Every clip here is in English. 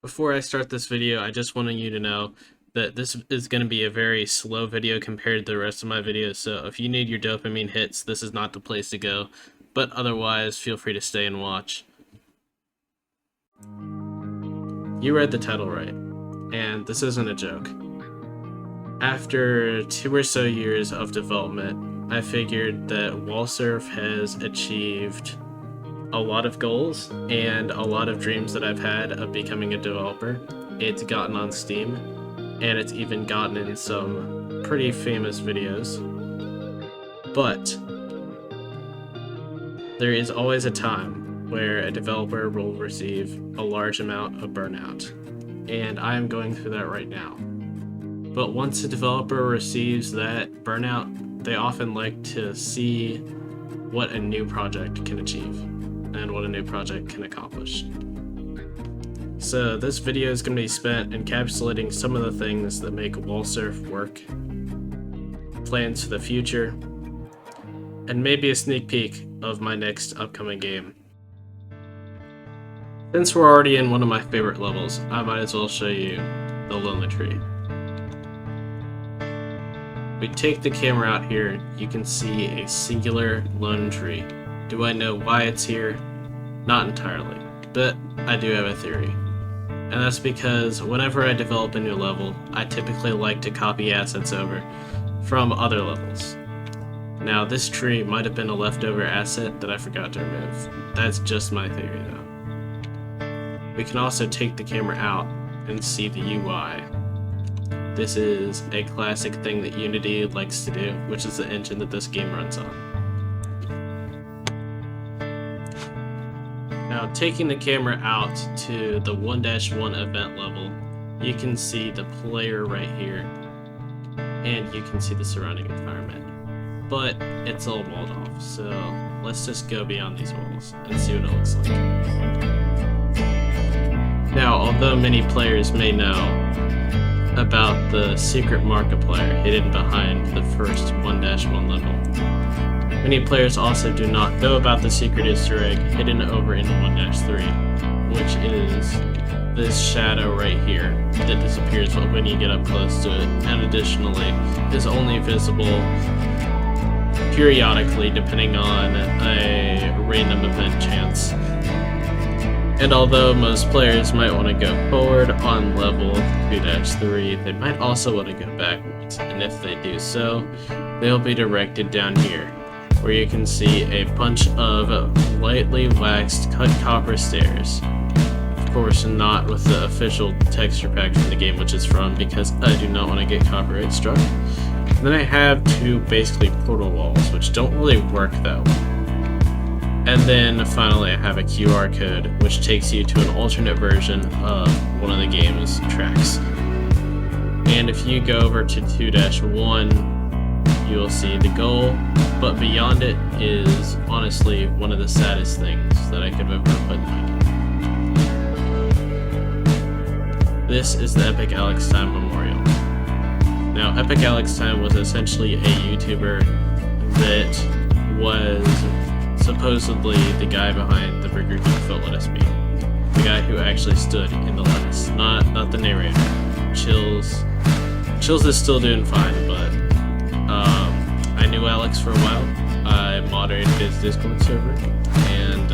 Before I start this video, I just wanted you to know that this is going to be a very slow video compared to the rest of my videos, so if you need your dopamine hits, this is not the place to go, but otherwise, feel free to stay and watch. You read the title right, and this isn't a joke. After 2 or so years of development, I figured that WallSurf has achieved a lot of goals and a lot of dreams that I've had of becoming a developer. It's gotten on Steam, and it's even gotten in some pretty famous videos. But there is always a time where a developer will receive a large amount of burnout, and I am going through that right now. But once a developer receives that burnout, they often like to see what a new project can achieve and what a new project can accomplish. So this video is going to be spent encapsulating some of the things that make WallSurf work, plans for the future, and maybe a sneak peek of my next upcoming game. Since we're already in one of my favorite levels, I might as well show you the Lonely Tree. We take the camera out here, you can see a singular lone tree. Do I know why it's here? Not entirely, but I do have a theory. And that's because whenever I develop a new level, I typically like to copy assets over from other levels. Now, this tree might have been a leftover asset that I forgot to remove. That's just my theory though. We can also take the camera out and see the UI. This is a classic thing that Unity likes to do, which is the engine that this game runs on. Now, taking the camera out to the 1-1 event level, you can see the player right here, and you can see the surrounding environment. But it's all walled off, so let's just go beyond these walls and see what it looks like. Now, although many players may know about the secret Markiplier hidden behind the first 1-1 level, many players also do not know about the secret Easter egg hidden over in 1-3, which is this shadow right here that disappears when you get up close to it, and additionally is only visible periodically depending on a random event chance. And although most players might want to go forward on level 2-3, they might also want to go backwards, and if they do so, they'll be directed down here, where you can see a bunch of lightly waxed cut copper stairs. Of course, not with the official texture pack from the game, which is from, because I do not want to get copyright struck. Then I have 2 basically portal walls, which don't really work though. And then finally I have a QR code, which takes you to an alternate version of one of the game's tracks. And if you go over to 2-1, you'll see the goal, but beyond it is honestly one of the saddest things that I could have ever put in my game. This is the Epic Alex Time Memorial. Now, Epic Alex Time was essentially a YouTuber that was supposedly the guy behind the Burger King Foot Lettuce meme. The guy who actually stood in the lettuce, not the narrator. Chills is still doing fine, but I knew Alex for a while. I moderated his Discord server, and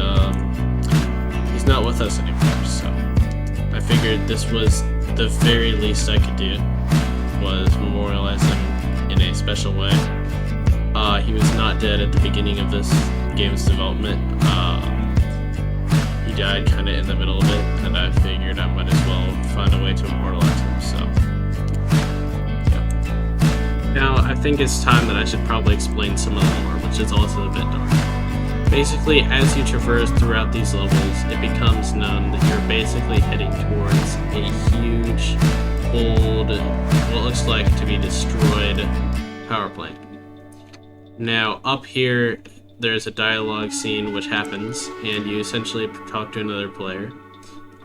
he's not with us anymore, so I figured this was the very least I could do, was memorialize him in a special way. He was not dead at the beginning of this game's development. He died kind of in the middle of it, and I figured I might as well find a way to immortalize him, so yeah. Now, I think it's time that I should probably explain some of the lore, which is also a bit dark. Basically, as you traverse throughout these levels, it becomes known that you're basically heading towards a huge, old, what looks like to be destroyed power plant. Now, up here, there's a dialogue scene which happens, and you essentially talk to another player.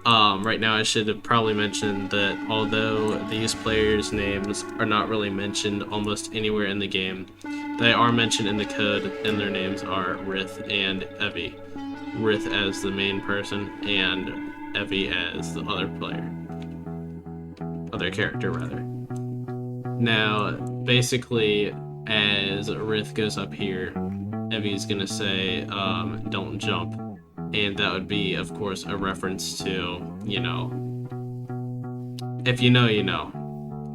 Right now I should have probably mentioned that although these players' names are not really mentioned almost anywhere in the game, they are mentioned in the code, and their names are Rith and Evie. Rith as the main person, and Evie as the other character rather. Now, basically, as Rith goes up here, Evie's gonna say, don't jump. And that would be, of course, a reference to, you know, if you know, you know.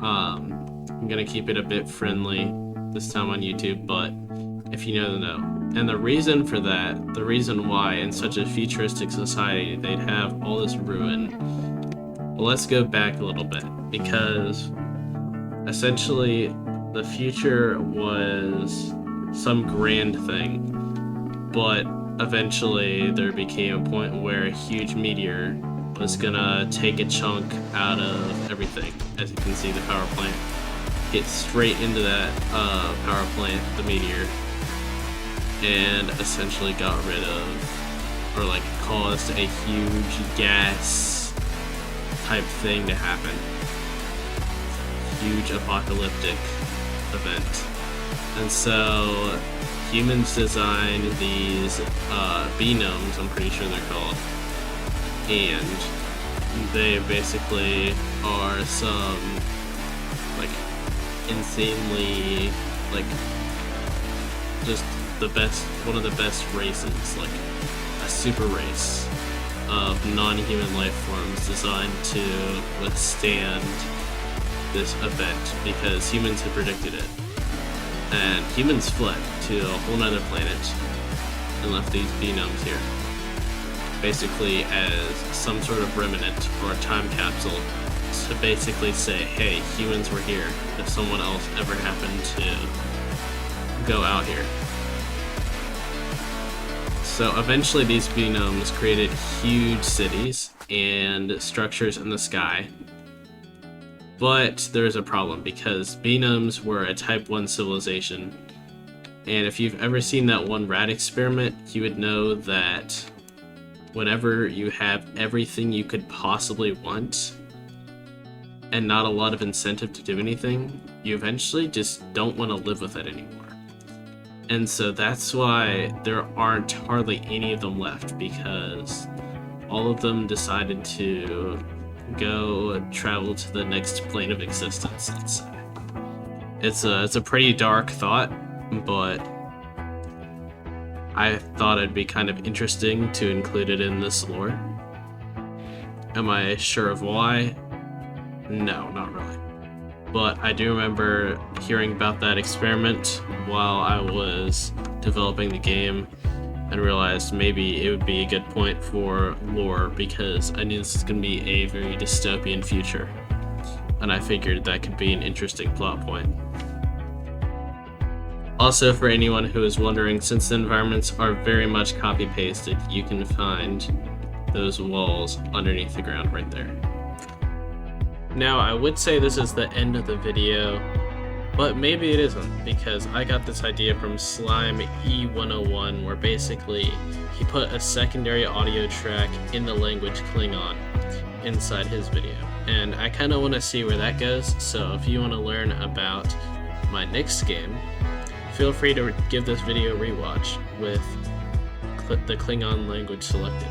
I'm gonna keep it a bit friendly this time on YouTube, but if you know, know. And the reason for that, the reason why in such a futuristic society they'd have all this ruin, well, let's go back a little bit, because essentially the future was some grand thing, but eventually there became a point where a huge meteor was gonna take a chunk out of everything. As you can see, the power plant hit straight into that power plant, the meteor, and essentially got rid of, or like caused a huge gas type thing to happen. Huge apocalyptic event. And so humans designed these B-gnomes, I'm pretty sure they're called, and they basically are some like insanely, like, just the best, one of the best races, like a super race of non-human life forms designed to withstand this event, because humans had predicted it. And humans fled to a whole nother planet and left these B-gnomes here, basically as some sort of remnant or a time capsule to basically say, hey, humans were here if someone else ever happened to go out here. So eventually these B-gnomes created huge cities and structures in the sky. But there's a problem, because B-gnomes were a Type 1 civilization, and if you've ever seen that one rat experiment, you would know that whenever you have everything you could possibly want, and not a lot of incentive to do anything, you eventually just don't want to live with it anymore. And so that's why there aren't hardly any of them left, because all of them decided to go travel to the next plane of existence, let's say. It's a pretty dark thought, but I thought it'd be kind of interesting to include it in this lore. Am I sure of why? No, not really. But I do remember hearing about that experiment while I was developing the game, and realized maybe it would be a good point for lore, because I knew this is going to be a very dystopian future, and I figured that could be an interesting plot point. Also, for anyone who is wondering, since the environments are very much copy-pasted, you can find those walls underneath the ground right there. Now, I would say this is the end of the video, but maybe it isn't, because I got this idea from Slime E101, where basically he put a secondary audio track in the language Klingon inside his video, and I kind of want to see where that goes. So if you want to learn about my next game, feel free to give this video a rewatch with the Klingon language selected.